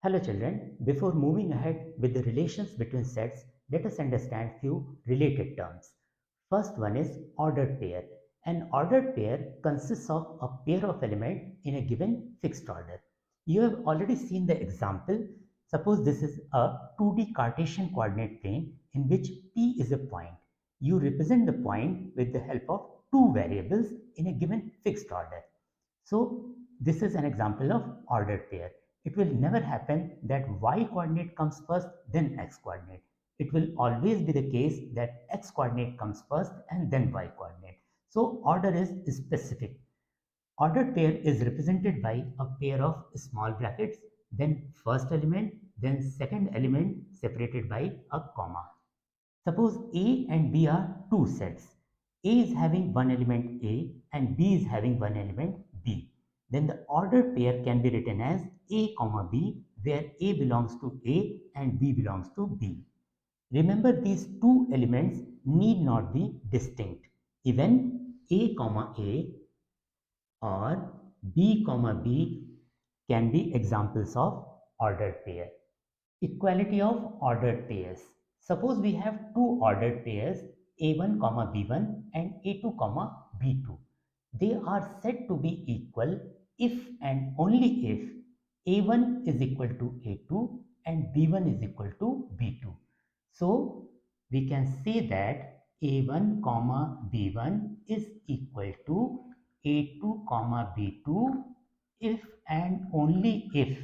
Hello children, before moving ahead with the relations between sets, let us understand few related terms. First one is ordered pair. An ordered pair consists of a pair of elements in a given fixed order. You have already seen the example. Suppose this is a 2D Cartesian coordinate plane in which P is a point. You represent the point with the help of two variables in a given fixed order. So this is an example of ordered pair. It will never happen that y coordinate comes first then x coordinate. It will always be the case that x coordinate comes first and then y coordinate. So order is specific. Ordered pair is represented by a pair of small brackets, then first element, then second element separated by a comma. Suppose A and B are two sets. A is having one element A and B is having one element B. Then the ordered pair can be written as A comma B, where A belongs to A and B belongs to B. Remember, these two elements need not be distinct. Even A comma A or B comma B can be examples of ordered pair. Equality of ordered pairs. Suppose we have two ordered pairs A1 comma B1 and A2 comma B2. They are said to be equal if and only if A1 is equal to A2 and B1 is equal to B2. So we can say that A1 comma B1 is equal to A2 comma B2 if and only if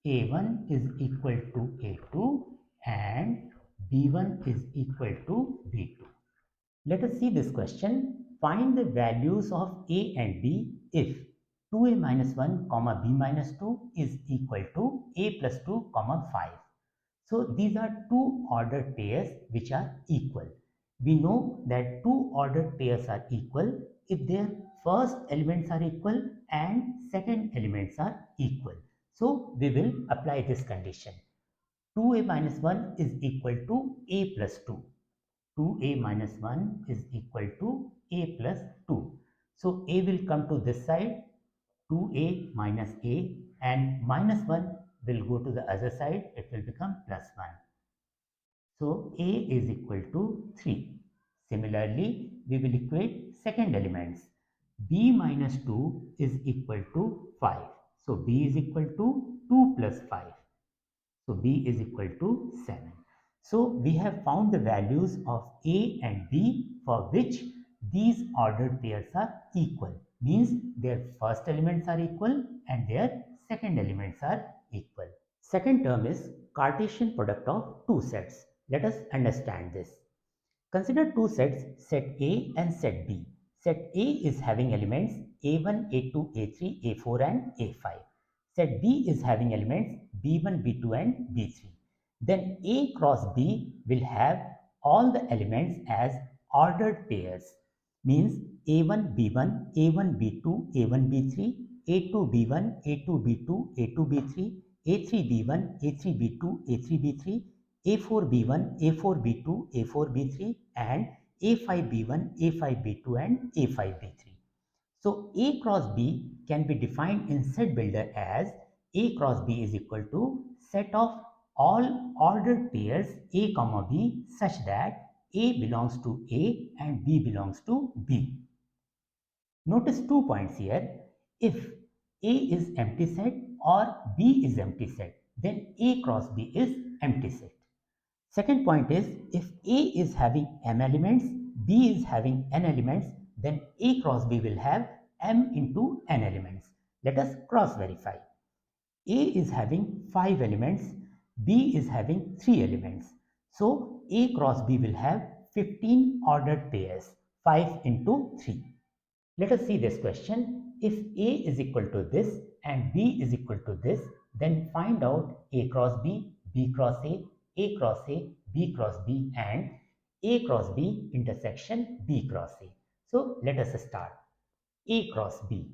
A1 is equal to A2 and B1 is equal to B2. Let us see this question. Find the values of A and B if 2A minus 1 comma B minus 2 is equal to A plus 2 comma 5. So these are two ordered pairs which are equal. We know that two ordered pairs are equal if their first elements are equal and second elements are equal. So we will apply this condition. 2A minus 1 is equal to A plus 2. 2A minus 1 is equal to A plus 2. So A will come to this side, 2A minus A, and minus 1 will go to the other side, it will become plus 1. So A is equal to 3. Similarly, we will equate second elements. B minus 2 is equal to 5. So B is equal to 2 plus 5. So B is equal to 7. So we have found the values of A and B for which these ordered pairs are equal. Means their first elements are equal and their second elements are equal. Second term is Cartesian product of two sets. Let us understand this. Consider two sets, set A and set B. Set A is having elements A1, A2, A3, A4 and A5. Set B is having elements B1, B2 and B3. Then A cross B will have all the elements as ordered pairs. Means A1, B1, A1, B2, A1, B3, A2, B1, A2, B2, A2, B3, A3, B1, A3, B2, A3, B3, A4B1, A4B2, A4B3 and A5B1, A5B2 and A5B3. So A cross B can be defined in set builder as A cross B is equal to set of all ordered pairs A comma B such that A belongs to A and B belongs to B. Notice 2 points here. If A is empty set or B is empty set, then A cross B is empty set. Second point is if A is having m elements, B is having n elements, then A cross B will have m into n elements. Let us cross verify. A is having 5 elements, B is having 3 elements. So A cross B will have 15 ordered pairs, 5 into 3. Let us see this question. If A is equal to this and B is equal to this, then find out A cross B, B cross A cross A, B cross B and A cross B intersection B cross A. So let us start. A cross B.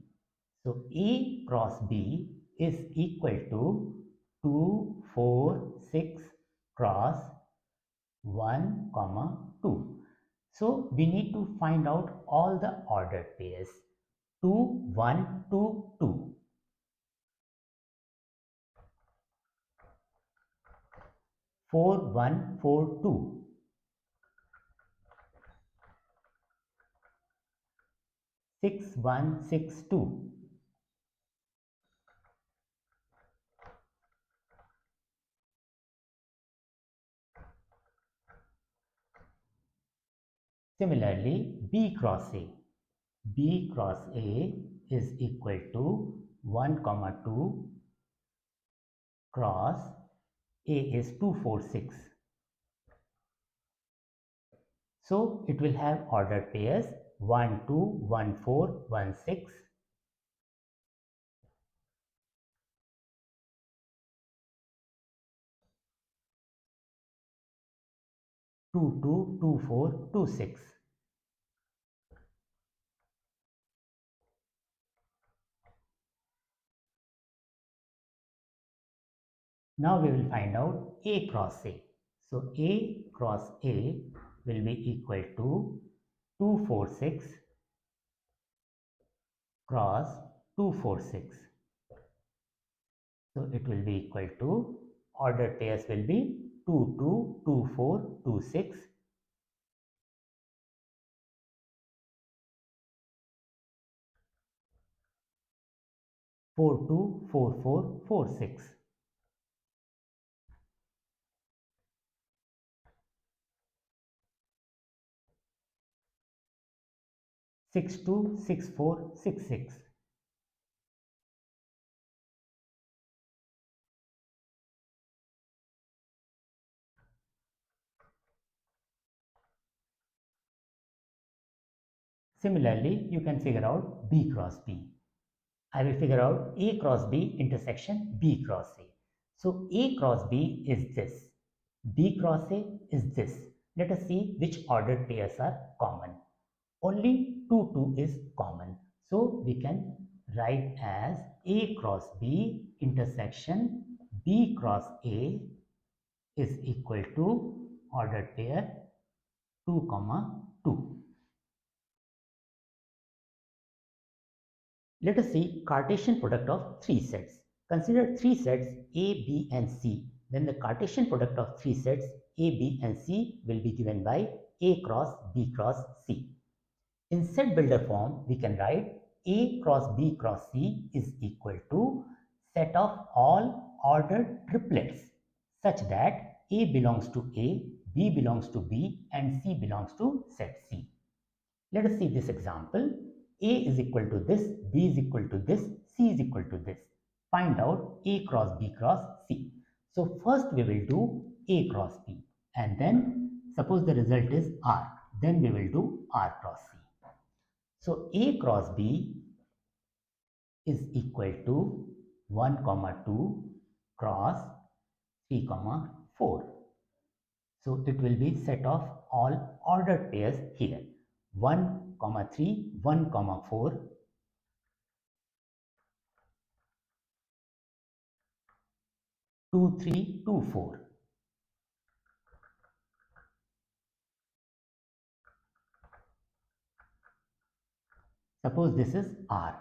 So A cross B is equal to 2, 4, 6 cross 1, comma 2. So we need to find out all the ordered pairs. 2, 1, 2, 2. 4142, 6162. Similarly, B cross A. B cross A is equal to 1, comma 2 cross A is 246. So it will have ordered pairs 1, 2, 1, 4, 1, 6. 2, 2, 2, 4, 2, 6. Now we will find out A cross A. So A cross A will be equal to 246 cross 246. So it will be equal to, ordered pairs will be 2, 2, 2, 4, 2, 6. 4, 2, 4, 4, 4, 6. Six, 2, 6, 4, 6, 6. Similarly, you can figure out B cross B. I will figure out A cross B intersection B cross A. So A cross B is this. B cross A is this. Let us see which ordered pairs are common. Only 2, 2 is common. So we can write as A cross B intersection B cross A is equal to ordered pair 2, 2. Let us see Cartesian product of three sets. Consider three sets A, B and C. Then the Cartesian product of three sets A, B and C will be given by A cross B cross C. In set builder form, we can write A cross B cross C is equal to set of all ordered triplets such that A belongs to A, B belongs to B and C belongs to set C. Let us see this example. A is equal to this, B is equal to this, C is equal to this. Find out A cross B cross C. So first we will do A cross B and then suppose the result is R. Then we will do R cross C. So A cross B is equal to 1, 2 cross 3, 4. So it will be set of all ordered pairs here. 1, 3, 1, 4, 2, 3, 2, 4. Suppose this is R.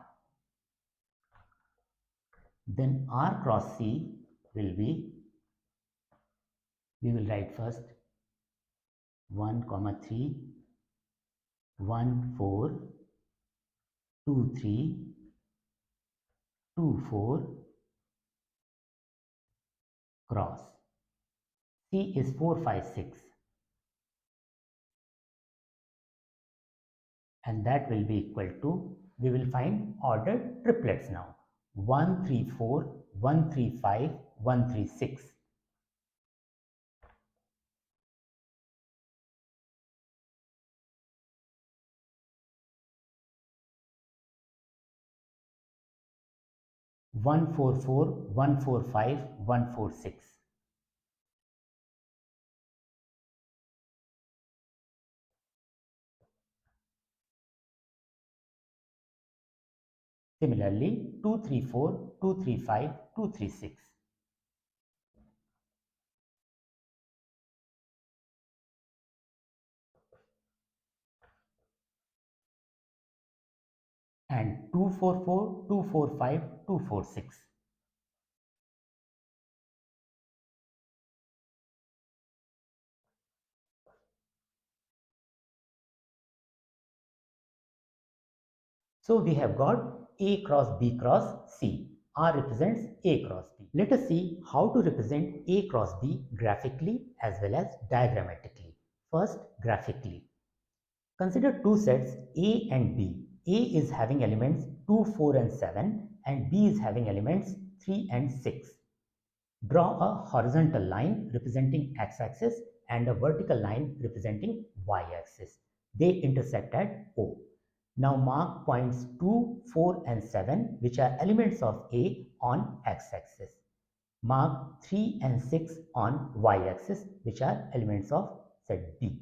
Then R cross C will be, we will write first 1, 3, 1, 4, 2, 3, 2, 4 cross. C is 4, 5, 6. And that will be equal to, we will find ordered triplets now. 1, 3, 4, 1, 3, 5, 1, 3, 6. 1, 4, 4, 1, 4, 5, 1, 4, 6. Similarly, 2, 3, 4, 2, 3, 5, 2, 3, 6. And 2, 4, 4, 2, 4, 5, 2, 4, 6. So we have got A cross B cross C. R represents A cross B. Let us see how to represent A cross B graphically as well as diagrammatically. First, graphically. Consider two sets A and B. A is having elements 2, 4 and 7 and B is having elements 3 and 6. Draw a horizontal line representing x-axis and a vertical line representing y-axis. They intersect at O. Now mark points 2, 4 and 7 which are elements of A on x-axis. Mark 3 and 6 on y-axis which are elements of set B.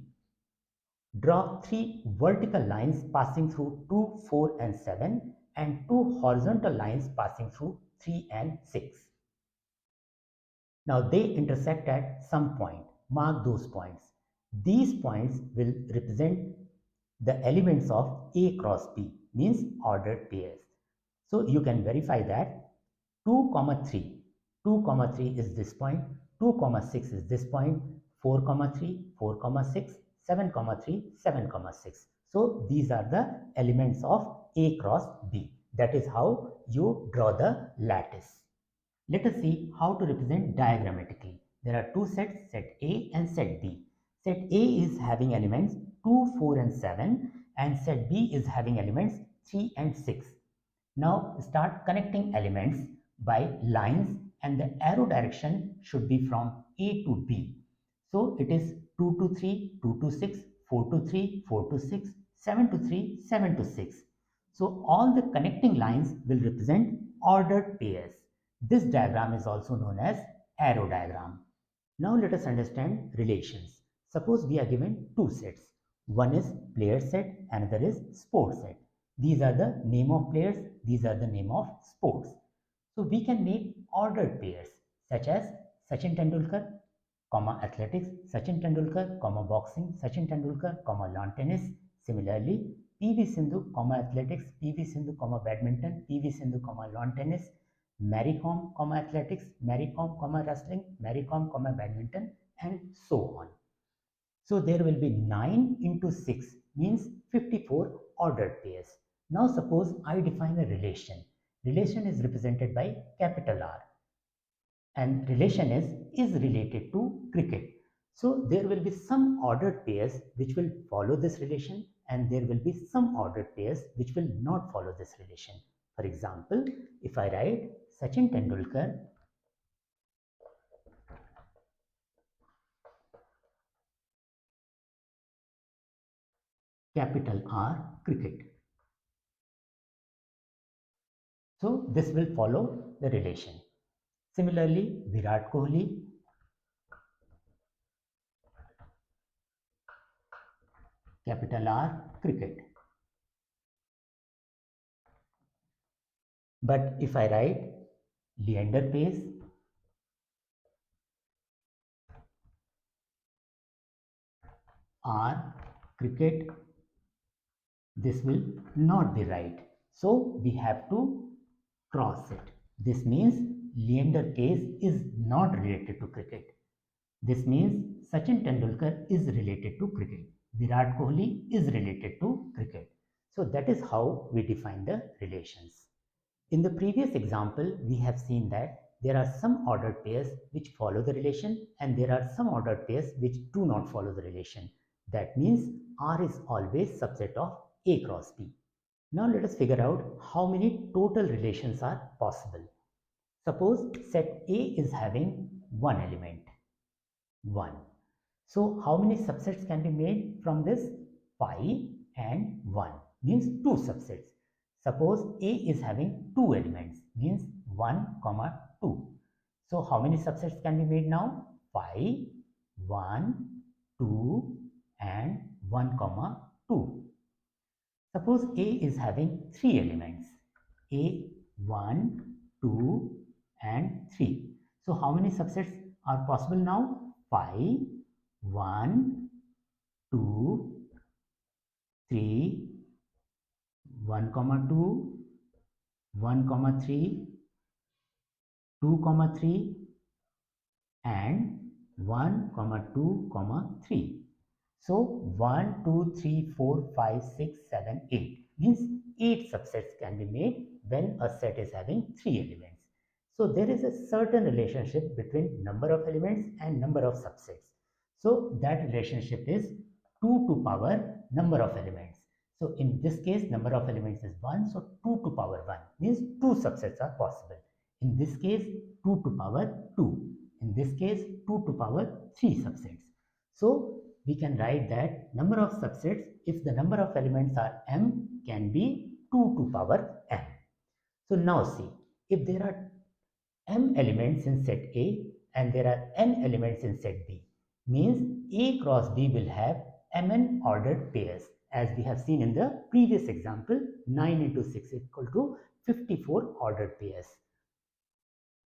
Draw three vertical lines passing through 2, 4 and 7 and two horizontal lines passing through 3 and 6. Now they intersect at some point. Mark those points. These points will represent the elements of A cross B, means ordered pairs. So you can verify that 2, 3. 2, 3 is this point, 2, 6 is this point, 4, 3, 4, 6, 7, 3, 7, 6. So these are the elements of A cross B. That is how you draw the lattice. Let us see how to represent diagrammatically. There are two sets, set A and set B. Set A is having elements 2, 4 and 7 and set B is having elements 3 and 6. Now start connecting elements by lines and the arrow direction should be from A to B. So it is 2 to 3, 2 to 6, 4 to 3, 4 to 6, 7 to 3, 7 to 6. So all the connecting lines will represent ordered pairs. This diagram is also known as arrow diagram. Now let us understand relations. Suppose we are given two sets. One is player set, another is sport set. These are the name of players, these are the name of sports. So we can make ordered pairs such as Sachin Tendulkar, athletics, Sachin Tendulkar, boxing, Sachin Tendulkar, lawn tennis. Similarly, PV Sindhu, athletics, PV Sindhu, badminton, PV Sindhu, lawn tennis, Mary Kom, athletics, Mary Kom, wrestling, Mary Kom, badminton, and so on. So there will be 9 into 6 means 54 ordered pairs. Now suppose I define a relation. Relation is represented by capital R and relation is related to cricket. So there will be some ordered pairs which will follow this relation and there will be some ordered pairs which will not follow this relation. For example, if I write Sachin Tendulkar capital R cricket. So this will follow the relation. Similarly, Virat Kohli capital R cricket. But if I write Leander Pace R cricket, this will not be right. So we have to cross it. This means Leander Pace is not related to cricket. This means Sachin Tendulkar is related to cricket. Virat Kohli is related to cricket. So that is how we define the relations. In the previous example, we have seen that there are some ordered pairs which follow the relation and there are some ordered pairs which do not follow the relation. That means R is always subset of A cross B. Now let us figure out how many total relations are possible. Suppose set A is having one element, 1. So how many subsets can be made from this? 5 and 1 means 2 subsets. Suppose A is having 2 elements means 1, 2. So how many subsets can be made now? 5, 1, 2 and 1, 2. Suppose A is having 3 elements. A, 1, 2 and 3. So how many subsets are possible now? 5, 1, 2, 3, 1, 2, 1, 3, 2, 3 and 1, 2, 3. So 1, 2, 3, 4, 5, 6, 7, 8. means 8 subsets can be made when a set is having 3 elements. So there is a certain relationship between number of elements and number of subsets. So that relationship is 2 to power number of elements. So in this case, number of elements is 1, so 2 to power 1 means 2 subsets are possible. In this case, 2 to power 2. In this case, 2 to power 3 subsets. So we can write that number of subsets, if the number of elements are m, can be 2 to power m. So now see, if there are m elements in set A and there are n elements in set B, means A cross B will have mn ordered pairs, as we have seen in the previous example. 9 into 6 is equal to 54 ordered pairs,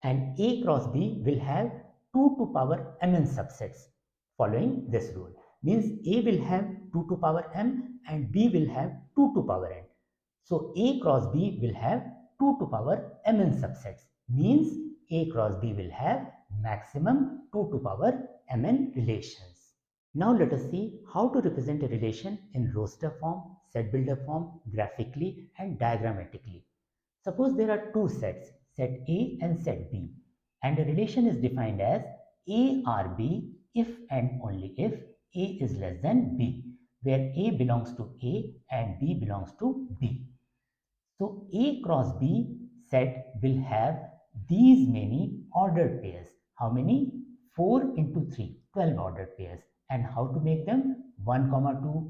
and A cross B will have 2 to power mn subsets following this rule. Means A will have 2 to power m and B will have 2 to power n. So A cross B will have 2 to power mn subsets, means A cross B will have maximum 2 to power mn relations. Now let us see how to represent a relation in roster form, set builder form, graphically and diagrammatically. Suppose there are two sets, set A and set B, and a relation is defined as A or B if and only if A is less than B, where A belongs to A and B belongs to B. So A cross B set will have these many ordered pairs. How many? 4 into 3, 12 ordered pairs. And how to make them? 1, 2,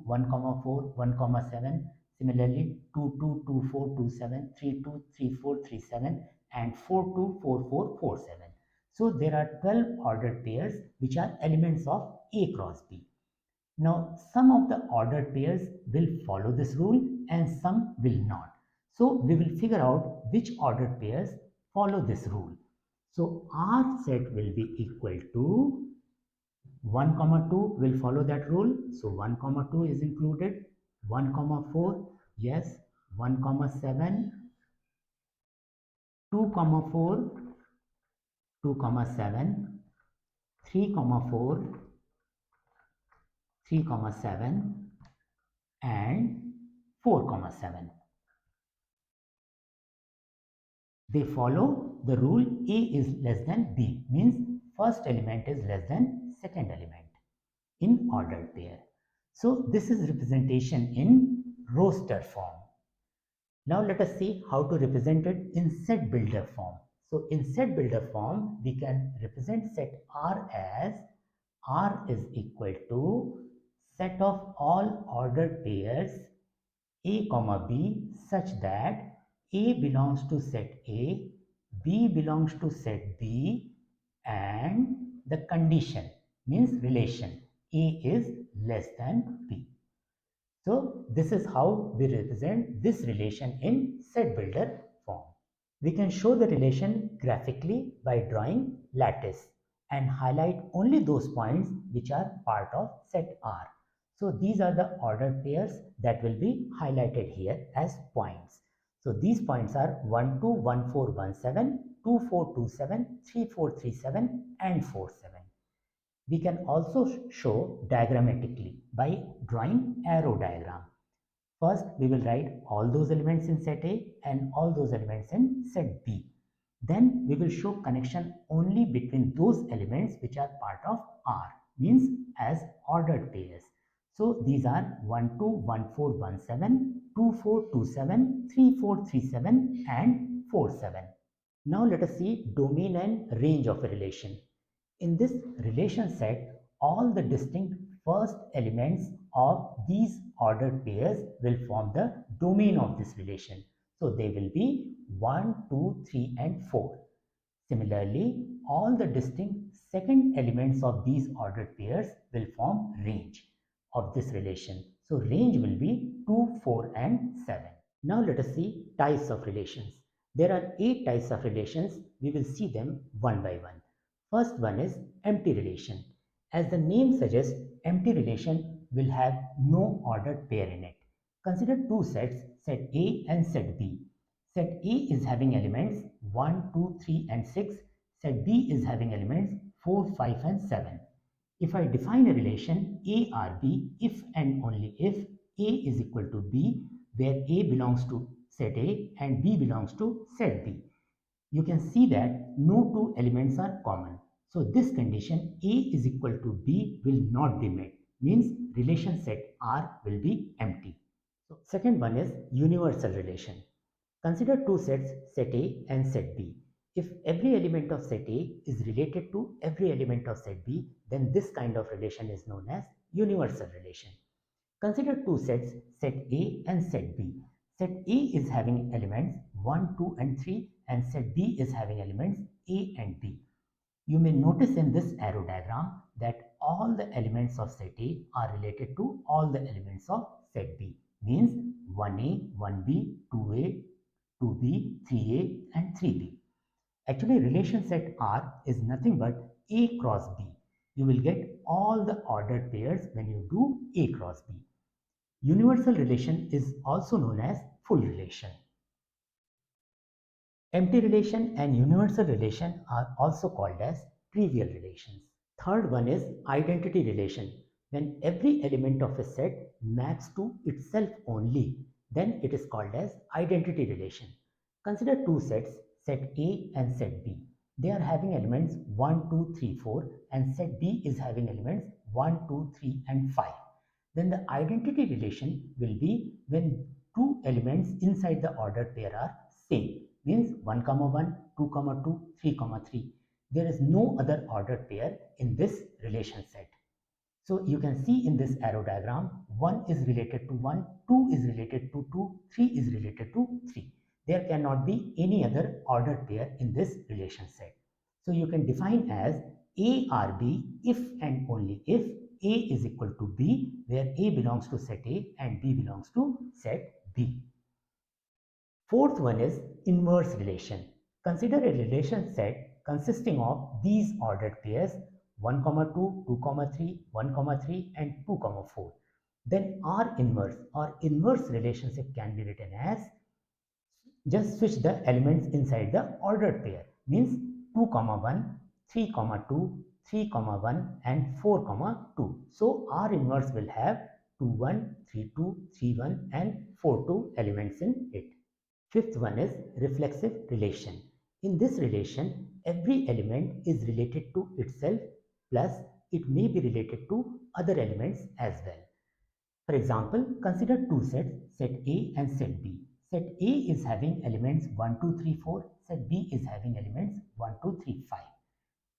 1, 4, 1, 7. Similarly, 2, 2, 2, 4, 2, 7, 3, 2, 3, 4, 3, 7, and 4, 2, 4, 4, 4, 7. So there are 12 ordered pairs which are elements of A cross B. Now, some of the ordered pairs will follow this rule and some will not. So, we will figure out which ordered pairs follow this rule. So, R set will be equal to 1, 2 will follow that rule. So, 1, 2 is included. 1, 4, yes. 1, 7, 2, 4, 2, 7, 3, 4, 3, 7, and 4, 7. They follow the rule A is less than B, means first element is less than second element in ordered pair. So this is representation in roster form. Now let us see how to represent it in set builder form. So in set builder form, we can represent set R as R is equal to set of all ordered pairs A comma B such that A belongs to set A, B belongs to set B, and the condition means relation A is less than B. So this is how we represent this relation in set builder form. We can show the relation graphically by drawing lattice and highlight only those points which are part of set R. So these are the ordered pairs that will be highlighted here as points. So these points are 1, 2, 1, 4, 1, 7, 2, 4, 2, 7, 3, 4, 3, 7, and 4, 7. We can also show diagrammatically by drawing arrow diagram. First, we will write all those elements in set A and all those elements in set B. Then we will show connection only between those elements which are part of R, means as ordered pairs. So these are 1, 2, 1, 4, 1, 7, 2, 4, 2, 7, 3, 4, 3, 7, and 4, 7. Now let us see domain and range of a relation. In this relation set, all the distinct first elements of these ordered pairs will form the domain of this relation. So they will be 1, 2, 3, and 4. Similarly, all the distinct second elements of these ordered pairs will form range of this relation. So range will be 2, 4, and 7. Now let us see types of relations. There are 8 types of relations. We will see them one by one. First one is empty relation. As the name suggests, empty relation will have no ordered pair in it. Consider two sets, set A and set B. Set A is having elements 1, 2, 3, and 6. Set B is having elements 4, 5, and 7. If I define a relation A or B if and only if A is equal to B, where A belongs to set A and B belongs to set B. You can see that no two elements are common. So this condition A is equal to B will not be met, means relation set R will be empty. So second one is universal relation. Consider two sets, set A and set B. If every element of set A is related to every element of set B, then this kind of relation is known as universal relation. Consider two sets, set A and set B. Set A is having elements 1, 2 and 3 and set B is having elements A and B. You may notice in this arrow diagram that all the elements of set A are related to all the elements of set B. Means 1A, 1B, 2A, 2B, 3A and 3B. Actually, relation set R is nothing but A cross B. You will get all the ordered pairs when you do A cross B. Universal relation is also known as full relation. Empty relation and universal relation are also called as trivial relations. Third one is identity relation. When every element of a set maps to itself only, then it is called as identity relation. Consider two sets, set A and set B. They are having elements 1, 2, 3, 4 and set B is having elements 1, 2, 3 and 5. Then the identity relation will be when two elements inside the ordered pair are same, means 1, 1, 2, 2, 3, 3. There is no other ordered pair in this relation set. So you can see in this arrow diagram, 1 is related to 1, 2 is related to 2, 3 is related to 3. There cannot be any other ordered pair in this relation set. So you can define as A or B if and only if A is equal to B, where A belongs to set A and B belongs to set B. Fourth one is inverse relation. Consider a relation set consisting of these ordered pairs 1, 2, 2, 3, 1, 3 and 2, 4. Then R inverse or inverse relationship can be written as, just switch the elements inside the ordered pair, means 2, 1, 3, 2, 3, 1 and 4, 2. So R inverse will have 2, 1, 3, 2, 3, 1 and 4, 2 elements in it. Fifth one is reflexive relation. In this relation, every element is related to itself, plus it may be related to other elements as well. For example, consider two sets, set A and set B. Set A is having elements 1, 2, 3, 4. Set B is having elements 1, 2, 3, 5.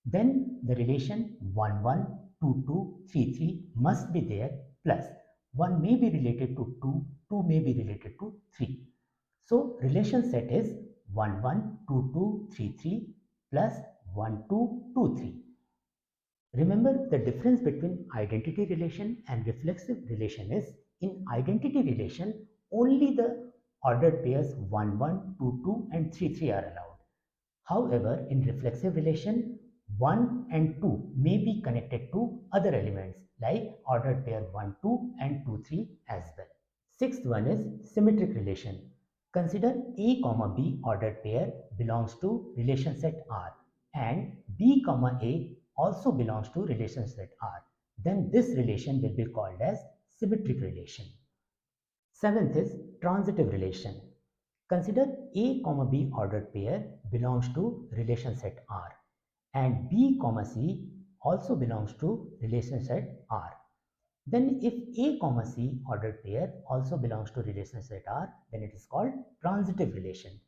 Then the relation 1, 1, 2, 2, 3, 3 must be there, plus 1 may be related to 2, 2 may be related to 3. So relation set is 1, 1, 2, 2, 3, 3 plus 1, 2, 2, 3. Remember, the difference between identity relation and reflexive relation is, in identity relation, only the ordered pairs 1, 1, 2, 2 and 3, 3 are allowed. However, in reflexive relation, 1 and 2 may be connected to other elements like ordered pair 1, 2 and 2, 3 as well. Sixth one is symmetric relation. Consider A, B ordered pair belongs to relation set R and B, A also belongs to relation set R. Then this relation will be called as symmetric relation. Seventh is transitive relation. Consider A, B ordered pair belongs to relation set R and B, C also belongs to relation set R. Then if A, C ordered pair also belongs to relation set R, then it is called transitive relation.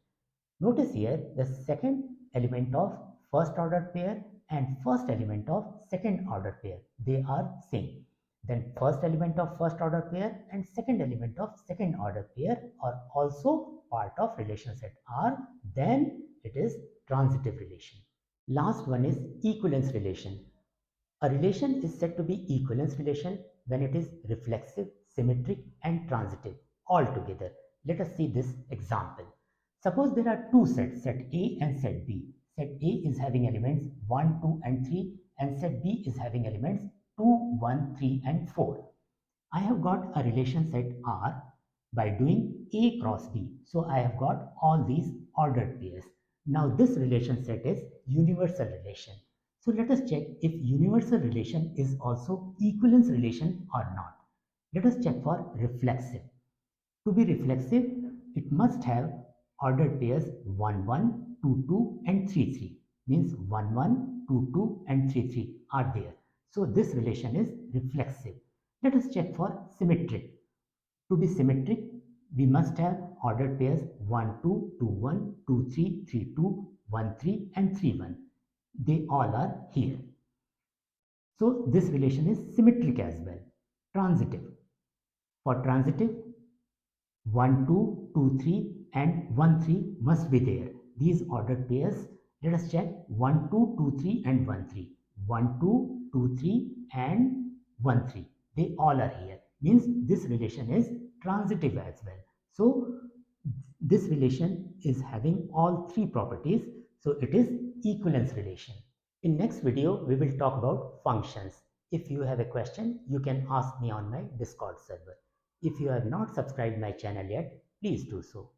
Notice here the second element of first ordered pair and first element of second ordered pair, they are same. Then first element of first order pair and second element of second order pair are also part of relation set R, then it is transitive relation. Last one is equivalence relation. A relation is said to be equivalence relation when it is reflexive, symmetric and transitive all together. Let us see this example. Suppose there are two sets, set A and set B. Set A is having elements 1, 2 and 3 and set B is having elements 2, 1, 3 and 4. I have got a relation set R by doing A cross B. So I have got all these ordered pairs. Now this relation set is universal relation. So let us check if universal relation is also equivalence relation or not. Let us check for reflexive. To be reflexive, it must have ordered pairs 1, 1, 2, 2 and 3, 3. Means 1, 1, 2, 2 and 3, 3 are there. So this relation is reflexive. Let us check for symmetric. To be symmetric, we must have ordered pairs 1, 2, 2, 1, 2, 3, 3, 2, 1, 3 and 3, 1. They all are here. So this relation is symmetric as well. Transitive. For transitive, 1, 2, 2, 3 and 1, 3 must be there. These ordered pairs, let us check 1, 2, 2, 3 and 1, 3. 1, 2, 2, 3 and 1, 3. They all are here. Means this relation is transitive as well. So this relation is having all three properties. So it is equivalence relation. In next video, we will talk about functions. If you have a question, you can ask me on my Discord server. If you have not subscribed my channel yet, please do so.